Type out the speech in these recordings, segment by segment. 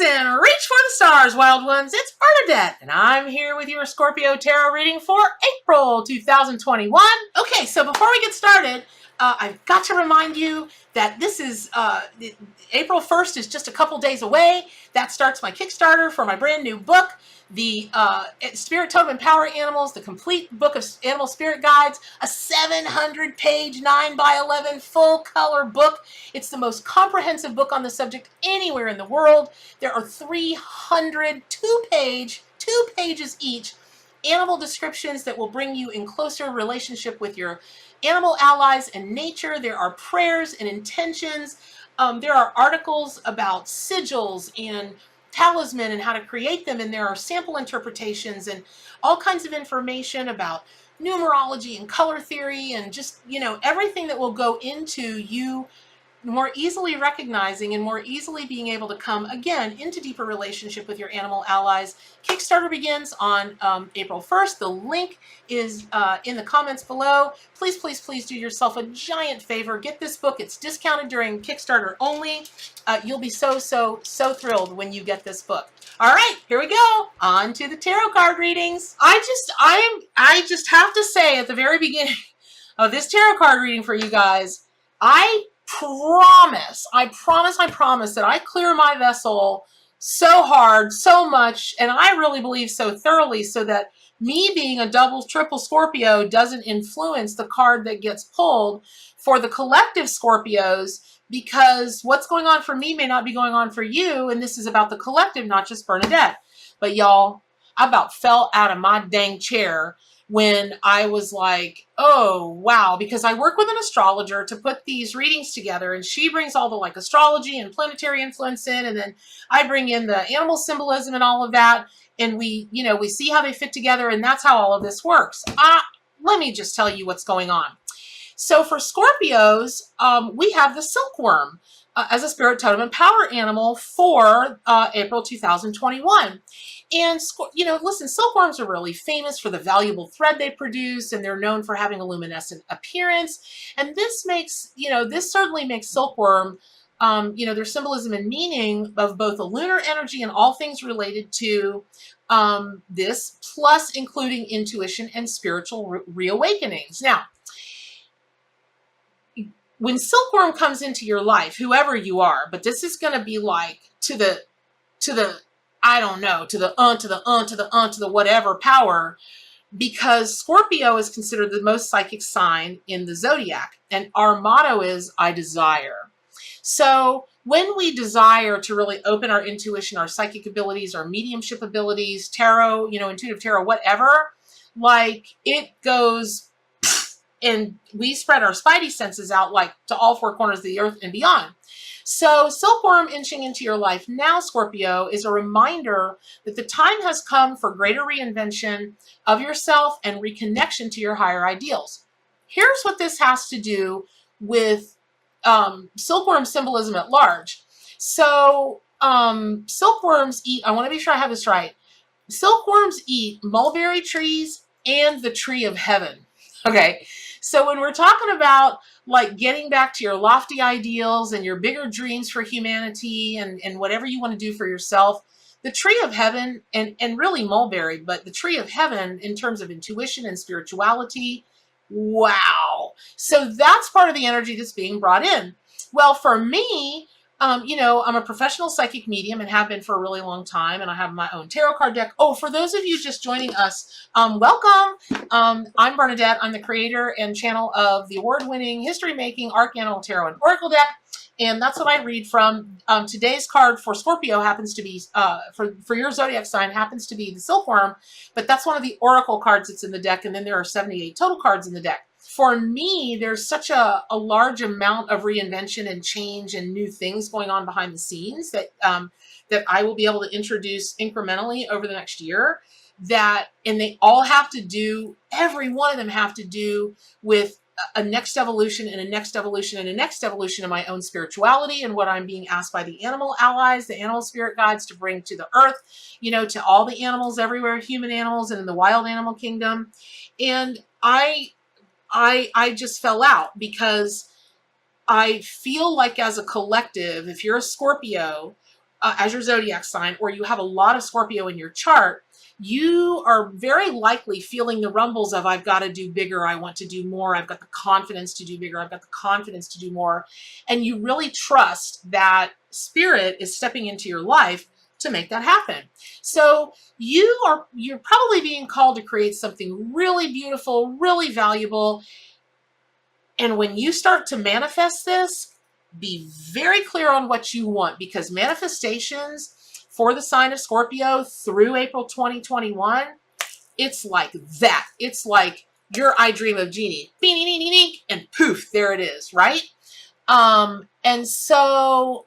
Listen, reach for the stars, wild ones. It's Bernadette, and I'm here with your Scorpio tarot reading for April 2021. Okay, so before we get started, I've got to remind you that this is April 1st is just a couple days away. That starts my Kickstarter for my brand new book, the Spirit Totem and Power Animals, the complete book of animal spirit guides, a 700-page 9x11 full-color book. It's the most comprehensive book on the subject anywhere in the world. There are 300 two pages each, animal descriptions that will bring you in closer relationship with your animal allies and nature. There are prayers and intentions. There are articles about sigils and talisman and how to create them, and there are sample interpretations and all kinds of information about numerology and color theory and just, everything that will go into you more easily recognizing and more easily being able to come again into deeper relationship with your animal allies. Kickstarter begins on April 1st. The link is in the comments below. Please, please, please do yourself a giant favor. Get this book. It's discounted during Kickstarter only. You'll be so thrilled when you get this book. All right, here we go. On to the tarot card readings. I just have to say at the very beginning of this tarot card reading for you guys, I promise that I clear my vessel so hard, so much, and I really believe so thoroughly, so that me being a double, triple Scorpio doesn't influence the card that gets pulled for the collective Scorpios, because what's going on for me may not be going on for you, and this is about the collective, not just Bernadette. But y'all, I about fell out of my dang chair when I was like, oh, wow, because I work with an astrologer to put these readings together, and she brings all the astrology and planetary influence in, and then I bring in the animal symbolism and all of that, and we see how they fit together, and that's how all of this works. Let me just tell you what's going on. So for Scorpios, we have the silkworm as a spirit totem and power animal for April 2021. And, listen, silkworms are really famous for the valuable thread they produce, and they're known for having a luminescent appearance. And this makes, this certainly makes silkworm, their symbolism and meaning of both the lunar energy and all things related to this, plus including intuition and spiritual reawakenings. Now, when silkworm comes into your life, whoever you are, but this is going to be like to the I don't know, to the whatever power, because Scorpio is considered the most psychic sign in the Zodiac. And our motto is, I desire. So when we desire to really open our intuition, our psychic abilities, our mediumship abilities, tarot, intuitive tarot, whatever, it goes, and we spread our spidey senses out to all four corners of the earth and beyond. So silkworm inching into your life now, Scorpio, is a reminder that the time has come for greater reinvention of yourself and reconnection to your higher ideals. Here's what this has to do with silkworm symbolism at large. So silkworms eat, I want to be sure I have this right, silkworms eat mulberry trees and the tree of heaven. Okay, so when we're talking about getting back to your lofty ideals and your bigger dreams for humanity and whatever you want to do for yourself, the tree of heaven, and really mulberry, but the tree of heaven in terms of intuition and spirituality, wow. So that's part of the energy that's being brought in. Well, for me, I'm a professional psychic medium and have been for a really long time, and I have my own tarot card deck. Oh, for those of you just joining us, welcome. I'm Bernadette. I'm the creator and channel of the award-winning, history-making Arcanimal Tarot and Oracle deck, and that's what I read from. Today's card for Scorpio happens to be, for your zodiac sign, happens to be the silkworm, but that's one of the oracle cards that's in the deck, and then there are 78 total cards in the deck. For me, there's such a large amount of reinvention and change and new things going on behind the scenes that that I will be able to introduce incrementally over the next year. And they all have to do, every one of them have to do with a next evolution and a next evolution and a next evolution of my own spirituality and what I'm being asked by the animal allies, the animal spirit guides, to bring to the earth, to all the animals everywhere, human animals and in the wild animal kingdom. And I just fell out because I feel like as a collective, if you're a Scorpio, as your zodiac sign, or you have a lot of Scorpio in your chart, you are very likely feeling the rumbles of, I've got to do bigger, I want to do more, I've got the confidence to do bigger, I've got the confidence to do more. And you really trust that spirit is stepping into your life to make that happen. So you're probably being called to create something really beautiful, really valuable. And when you start to manifest this, be very clear on what you want, because manifestations for the sign of Scorpio through April 2021, it's like that. It's like your I Dream of Genie, and poof, there it is, right? And so,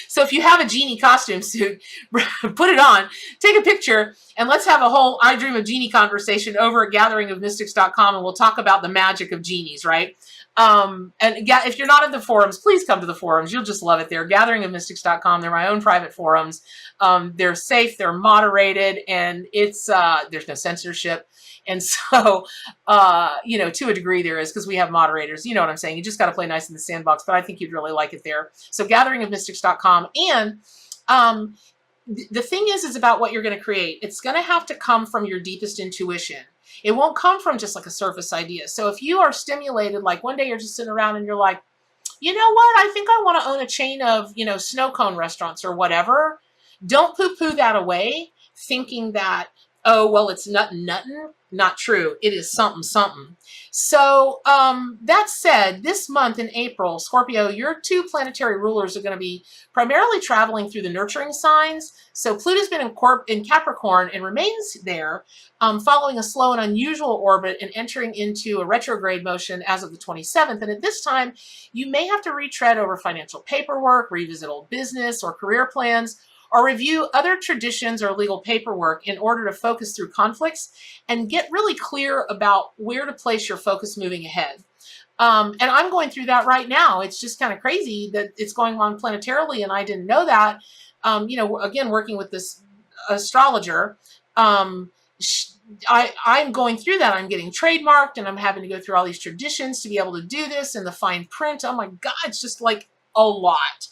so if you have a genie costume suit, put it on, take a picture, and let's have a whole I Dream of Genie conversation over at gatheringofmystics.com, and we'll talk about the magic of genies, right? And if you're not in the forums, please come to the forums. You'll just love it there. Gatheringofmystics.com. They're my own private forums. They're safe, they're moderated, and it's there's no censorship. And so, to a degree there is, because we have moderators. You know what I'm saying? You just got to play nice in the sandbox, but I think you'd really like it there. So gatheringofmystics.com. And the thing is about what you're going to create. It's going to have to come from your deepest intuition. It won't come from just like a surface idea. So if you are stimulated, like one day you're just sitting around and you're like, you know what? I think I want to own a chain of, snow cone restaurants or whatever. Don't poo-poo that away, thinking that, oh, well, it's nothing. Not true. It is something. So that said, this month in April, Scorpio, your two planetary rulers are going to be primarily traveling through the nurturing signs. So Pluto's been in Capricorn and remains there, following a slow and unusual orbit and entering into a retrograde motion as of the 27th. And at this time, you may have to retread over financial paperwork, revisit old business or career plans, or review other traditions or legal paperwork in order to focus through conflicts and get really clear about where to place your focus moving ahead. And I'm going through that right now. It's just kind of crazy that it's going on planetarily, and I didn't know that. Again, working with this astrologer, I'm going through that. I'm getting trademarked, and I'm having to go through all these traditions to be able to do this, and the fine print. Oh my God, it's just like a lot.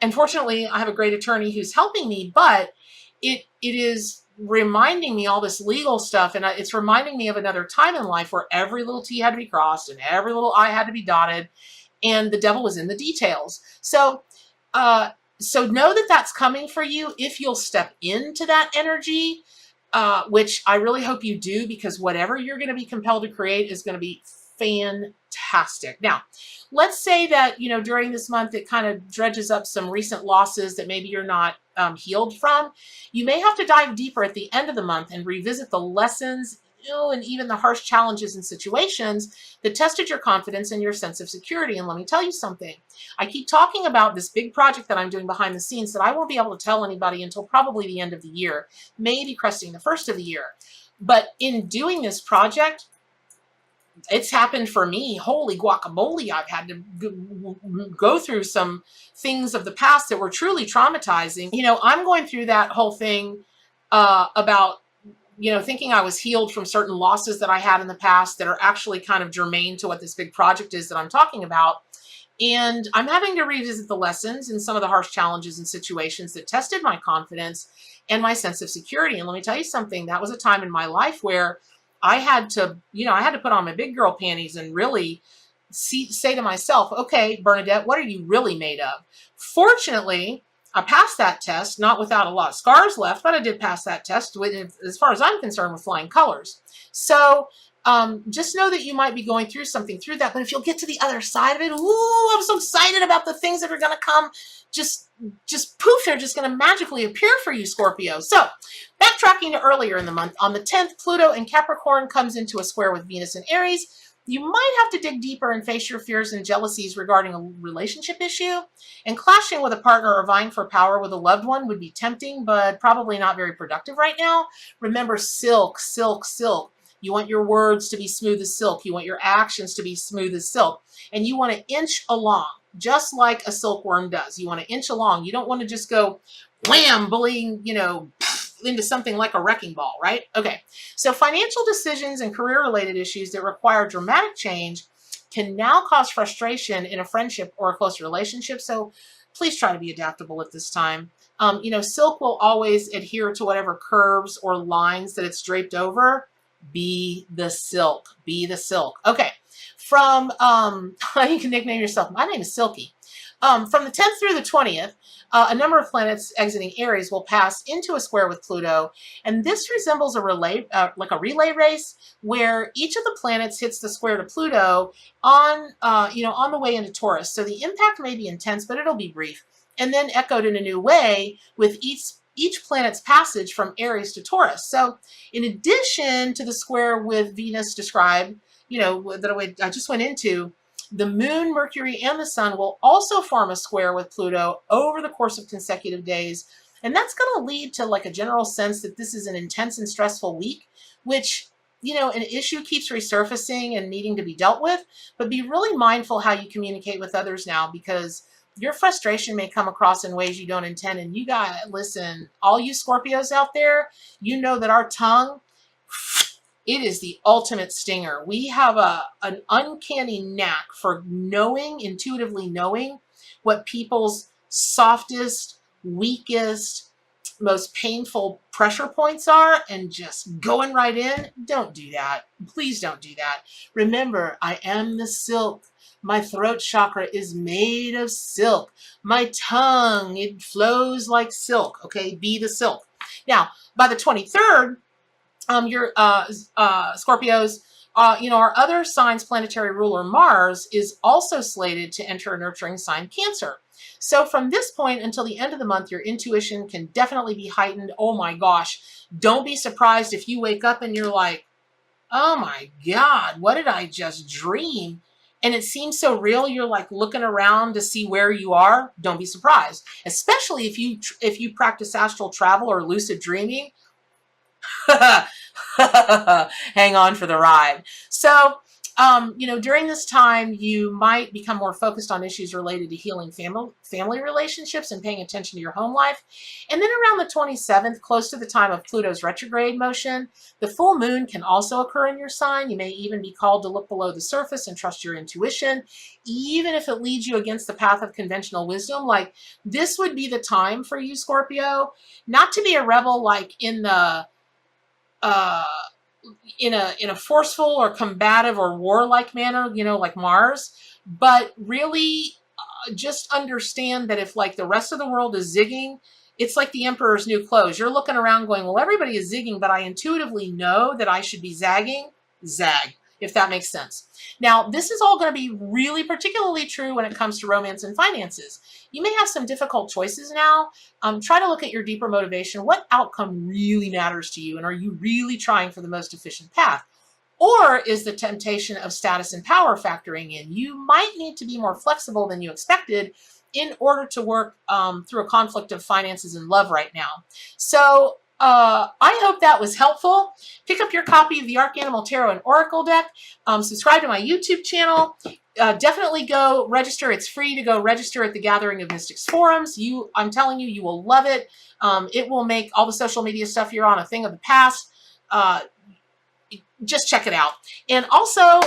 And fortunately, I have a great attorney who's helping me, but it is reminding me all this legal stuff, and it's reminding me of another time in life where every little T had to be crossed and every little I had to be dotted, and the devil was in the details. So know that that's coming for you if you'll step into that energy, which I really hope you do, because whatever you're going to be compelled to create is going to be fantastic. Now, let's say that, during this month, it kind of dredges up some recent losses that maybe you're not healed from. You may have to dive deeper at the end of the month and revisit the lessons, and even the harsh challenges and situations that tested your confidence and your sense of security. And let me tell you something. I keep talking about this big project that I'm doing behind the scenes that I won't be able to tell anybody until probably the end of the year, maybe cresting the first of the year. But in doing this project, it's happened for me. Holy guacamole. I've had to go through some things of the past that were truly traumatizing. I'm going through that whole thing about, thinking I was healed from certain losses that I had in the past that are actually kind of germane to what this big project is that I'm talking about. And I'm having to revisit the lessons and some of the harsh challenges and situations that tested my confidence and my sense of security. And let me tell you something, that was a time in my life where I had to put on my big girl panties and really say to myself, okay, Bernadette, what are you really made of? Fortunately, I passed that test, not without a lot of scars left, but I did pass that test with, as far as I'm concerned, with flying colors. So just know that you might be going through something through that, but if you'll get to the other side of it, ooh, I'm so excited about the things that are going to come. Just poof, they're just going to magically appear for you, Scorpio. So backtracking to earlier in the month, on the 10th, Pluto in Capricorn comes into a square with Venus in Aries. You might have to dig deeper and face your fears and jealousies regarding a relationship issue. And clashing with a partner or vying for power with a loved one would be tempting, but probably not very productive right now. Remember, silk. You want your words to be smooth as silk. You want your actions to be smooth as silk. And you want to inch along, just like a silkworm does. You want to inch along. You don't want to just go wham, bullying, into something like a wrecking ball, right? Okay. So financial decisions and career-related issues that require dramatic change can now cause frustration in a friendship or a close relationship. So please try to be adaptable at this time. Silk will always adhere to whatever curves or lines that it's draped over. Be the silk. Be the silk. Okay. From, you can nickname yourself. My name is Silky. From the 10th through the 20th, a number of planets exiting Aries will pass into a square with Pluto, and this resembles a relay race where each of the planets hits the square to Pluto on the way into Taurus. So the impact may be intense, but it'll be brief, and then echoed in a new way with each planet's passage from Aries to Taurus. So in addition to the square with Venus described, that I just went into, the Moon, Mercury, and the Sun will also form a square with Pluto over the course of consecutive days. And that's going to lead to like a general sense that this is an intense and stressful week, which, an issue keeps resurfacing and needing to be dealt with. But be really mindful how you communicate with others now, because your frustration may come across in ways you don't intend. And you got to listen, all you Scorpios out there, you know that our tongue, it is the ultimate stinger. We have an uncanny knack for intuitively knowing what people's softest, weakest, most painful pressure points are and just going right in. Don't do that. Please don't do that. Remember, I am the silk. My throat chakra is made of silk. My tongue, it flows like silk. Okay, be the silk. Now, by the 23rd, your Scorpios, our other sign's planetary ruler, Mars, is also slated to enter a nurturing sign, Cancer. So from this point until the end of the month, your intuition can definitely be heightened. Oh my gosh. Don't be surprised if you wake up and you're like, oh my God, what did I just dream? And it seems so real. You're like looking around to see where you are. Don't be surprised, especially if you practice astral travel or lucid dreaming. Hang on for the ride. So, during this time, you might become more focused on issues related to healing family relationships and paying attention to your home life. And then around the 27th, close to the time of Pluto's retrograde motion, the full moon can also occur in your sign. You may even be called to look below the surface and trust your intuition, even if it leads you against the path of conventional wisdom. Like, this would be the time for you, Scorpio, not to be a rebel like in the in a forceful or combative or warlike manner, like Mars, but really just understand that if like the rest of the world is zigging, it's like the emperor's new clothes. You're looking around going, well, everybody is zigging, but I intuitively know that I should be zagging. Zag, if that makes sense. Now, this is all going to be really particularly true when it comes to romance and finances. You may have some difficult choices now. Try to look at your deeper motivation. What outcome really matters to you? And are you really trying for the most efficient path? Or is the temptation of status and power factoring in? You might need to be more flexible than you expected in order to work through a conflict of finances and love right now. So I hope that was helpful. Pick up your copy of the Arcanimal Tarot and Oracle deck. Subscribe to my YouTube channel. Definitely go register. It's free to go register at the Gathering of Mystics forums. I'm telling you, you will love it. It will make all the social media stuff you're on a thing of the past. Just check it out. And also,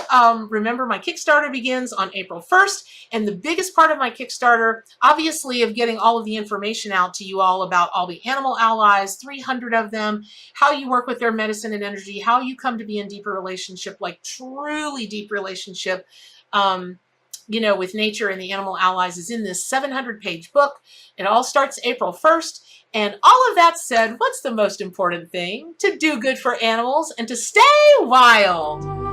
remember, my Kickstarter begins on April 1st. And the biggest part of my Kickstarter, obviously, of getting all of the information out to you all about all the animal allies, 300 of them, how you work with their medicine and energy, how you come to be in deeper relationship, like truly deep relationship, with nature and the animal allies, is in this 700-page book. It all starts April 1st. And all of that said, what's the most important thing? To do good for animals and to stay wild.